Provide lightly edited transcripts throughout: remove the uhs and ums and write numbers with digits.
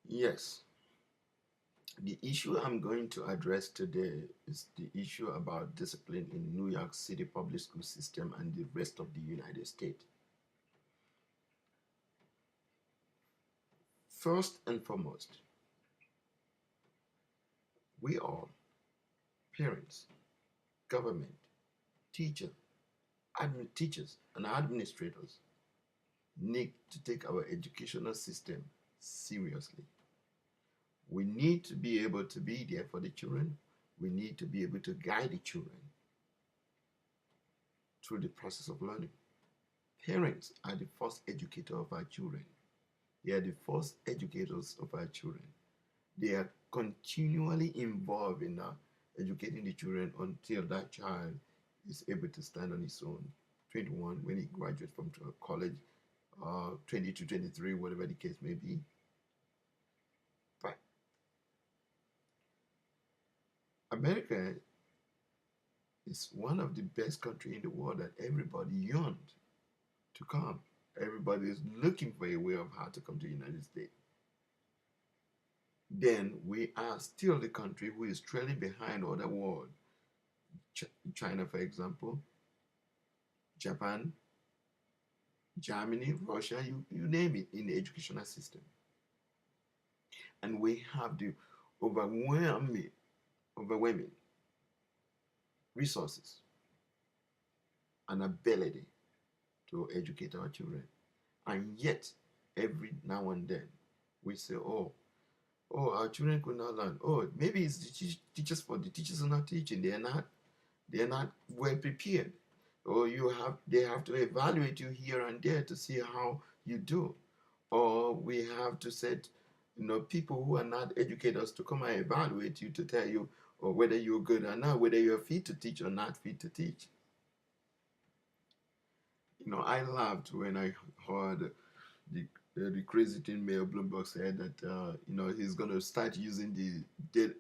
Yes, the issue I'm going to address today is the issue about discipline in New York City public school system and the rest of the United States. First and foremost, we all, parents, government, teacher, teachers, and administrators need to take our educational system seriously. We need to be able to be there for the children. We need to be able to guide the children through the process of learning. Parents are the first educator of our children. They are the first educators of our children. They are continually involved in educating the children until that child is able to stand on his own. 21 when he graduates from college, 22, 23, whatever the case may be. But America is one of the best countries in the world that everybody yearned to come. Everybody is looking for a way of how to come to the United States. Then we are still the country who is trailing behind other world. China, for example, Japan, Germany, Russia, you name it in the educational system. And we have the overwhelming resources and ability to educate our children. And yet, every now and then, we say, our children could not learn. Oh, maybe it's the teachers for the teachers are not teaching. They're not well prepared. Or they have to evaluate you here and there to see how you do. Or we have to set people who are not educators to come and evaluate you to tell you or whether you're good or not, whether you're fit to teach or not fit to teach. I laughed when I heard the crazy thing Mayor Bloomberg said that he's going to start using the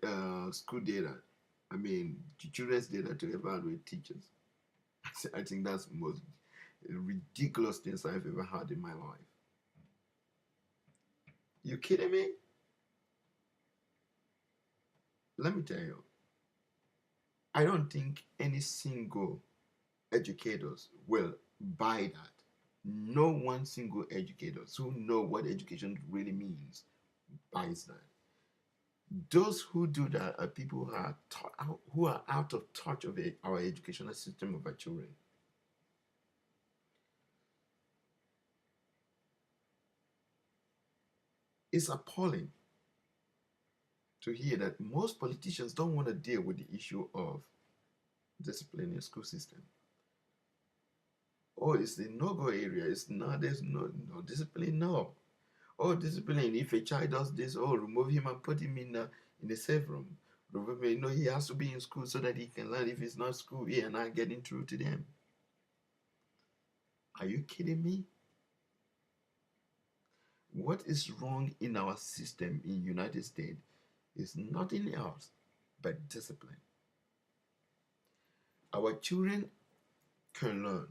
school data. I mean, children's data to evaluate teachers. I think that's the most ridiculous things I've ever had in my life. You kidding me? Let me tell you, I don't think any single educators will buy that. No one single educators who know what education really means buys that. Those who do that are people who are out of touch of our educational system of our children. It's appalling to hear that most politicians don't want to deal with the issue of discipline in the school system. Oh, it's the no-go area. It's not. There's no discipline. No. Oh, discipline. If a child does this, remove him and put him in a safe room. Remove him. He has to be in school so that he can learn. If he's not school, he and not getting through to them. Are you kidding me? What is wrong in our system in United States is nothing else but discipline. Our children can learn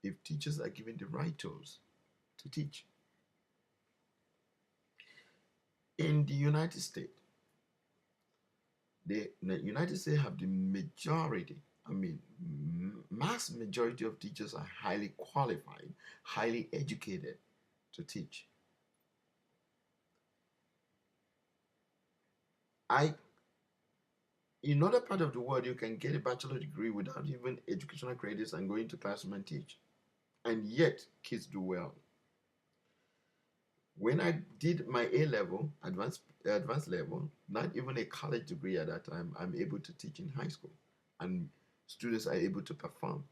if teachers are given the right tools to teach. In the United States, the United States have the majority, mass majority of teachers are highly qualified, highly educated to teach. I In other part of the world, you can get a bachelor degree without even educational credits and go into classroom and teach. And yet, kids do well. When I did my A level, advanced level, not even a college degree at that time, I'm able to teach in high school. And students are able to perform.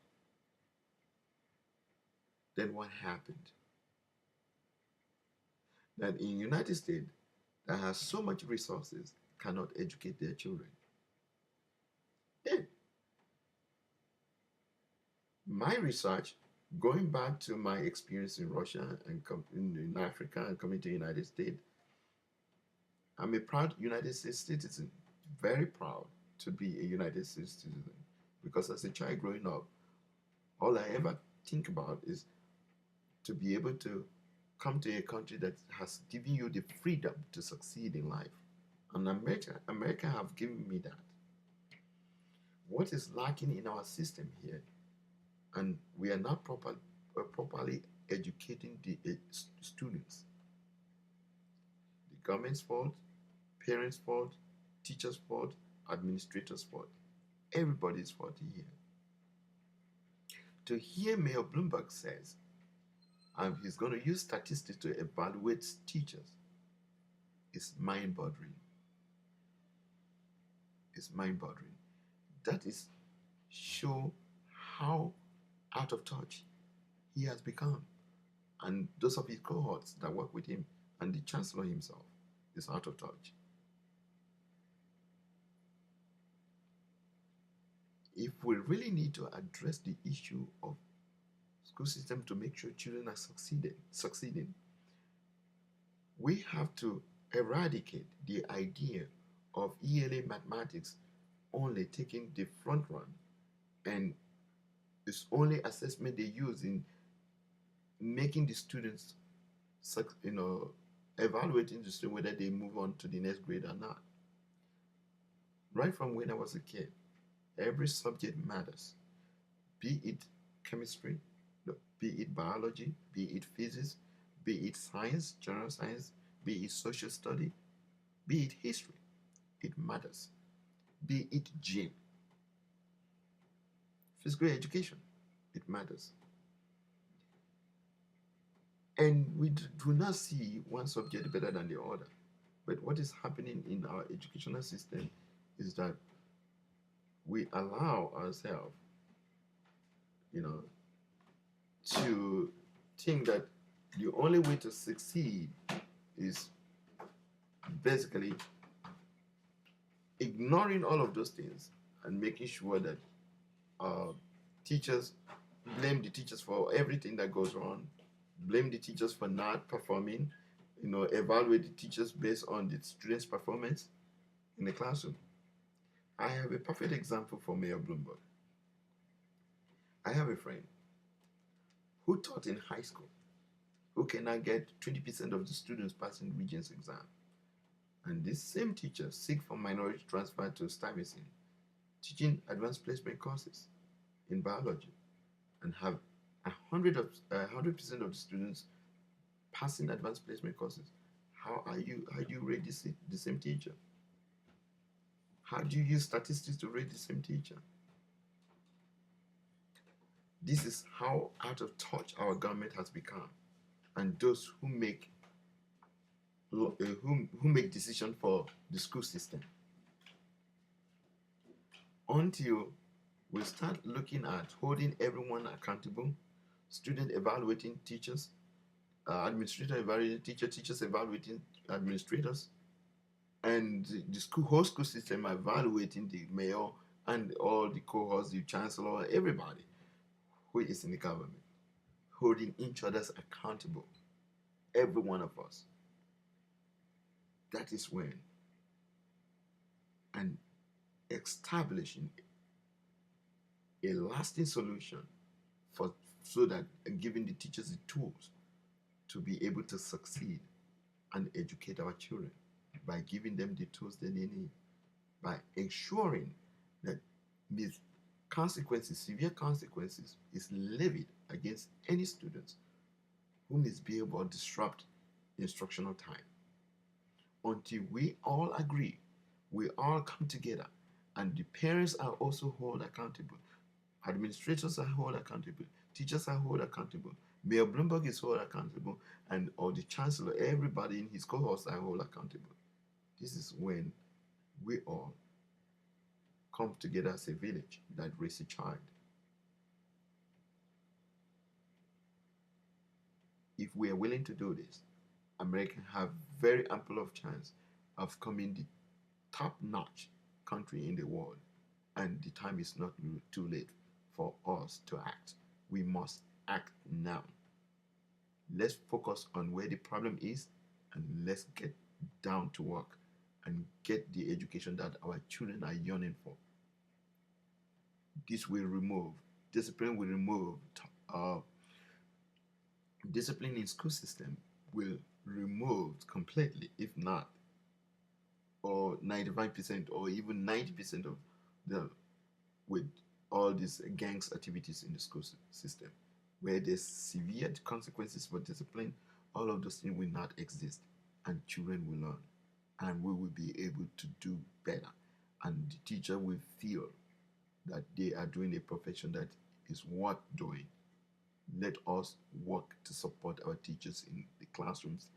Then what happened? That in United States that has so much resources cannot educate their children. Then my research, going back to my experience in Russia and in Africa and coming to the United States, I'm a proud United States citizen, very proud to be a United States citizen. Because as a child growing up, all I ever think about is to be able to come to a country that has given you the freedom to succeed in life. And America have given me that. What is lacking in our system here, and we are not properly educating the students. The government's fault, parents' fault, teachers' fault, administrators' fault. Everybody's fault here. To hear Mayor Bloomberg says, he's going to use statistics to evaluate teachers, is mind-boggling. It's mind-boggling. That is show how out of touch he has become. And those of his cohorts that work with him and the chancellor himself is out of touch. If we really need to address the issue of school system to make sure children are succeeding, we have to eradicate the idea of ELA mathematics only taking the front run, and it's only assessment they use in making the students, evaluating the student whether they move on to the next grade or not. Right from when I was a kid, every subject matters, be it chemistry, no, be it biology, be it physics, be it science, general science, be it social study, be it history. It matters. Be it gym, physical education, it matters. And we do not see one subject better than the other. But what is happening in our educational system is that we allow ourselves, you know, to think that the only way to succeed is basically ignoring all of those things and making sure that teachers blame the teachers for everything that goes wrong, blame the teachers for not performing, evaluate the teachers based on the students' performance in the classroom. I have a perfect example for Mayor Bloomberg. I have a friend who taught in high school who cannot get 20% of the students passing Regents exam. And this same teacher seek for minority transfer to Stuyvesant, teaching advanced placement courses in biology, and have 100% of the students passing advanced placement courses. How do you rate the same teacher? How do you use statistics to rate the same teacher? This is how out of touch our government has become, and those who make decisions for the school system. Until we start looking at holding everyone accountable, student evaluating teachers, administrator evaluating teachers evaluating administrators, and the whole school system evaluating the mayor and all the cohorts, the chancellor, everybody who is in the government, holding each other accountable, every one of us. That is when, and establishing a lasting solution so that giving the teachers the tools to be able to succeed and educate our children by giving them the tools that they need, by ensuring that these consequences, severe consequences, is levied against any students who misbehave or disrupt instructional time. Until we all agree, we all come together, and the parents are also held accountable, administrators are held accountable, teachers are held accountable, Mayor Bloomberg is held accountable, and or the chancellor, everybody in his cohorts are held accountable. This is when we all come together as a village that raise a child. If we are willing to do this, America have very ample of chance of becoming the top-notch country in the world, and the time is not too late for us to act. We must act now. Let's focus on where the problem is, and let's get down to work and get the education that our children are yearning for. This will remove, discipline will remove, discipline in school system will removed completely, if not, or 95% or even 90% of the with all these gangs activities in the school system, where there's severe consequences for discipline, all of those things will not exist, and children will learn, and we will be able to do better, and the teacher will feel that they are doing a profession that is worth doing. Let us work to support our teachers in the classrooms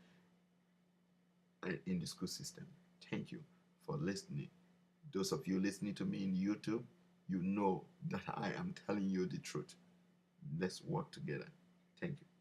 and in the school system. Thank you for listening. Those of you listening to me in YouTube, you know that I am telling you the truth. Let's work together. Thank you.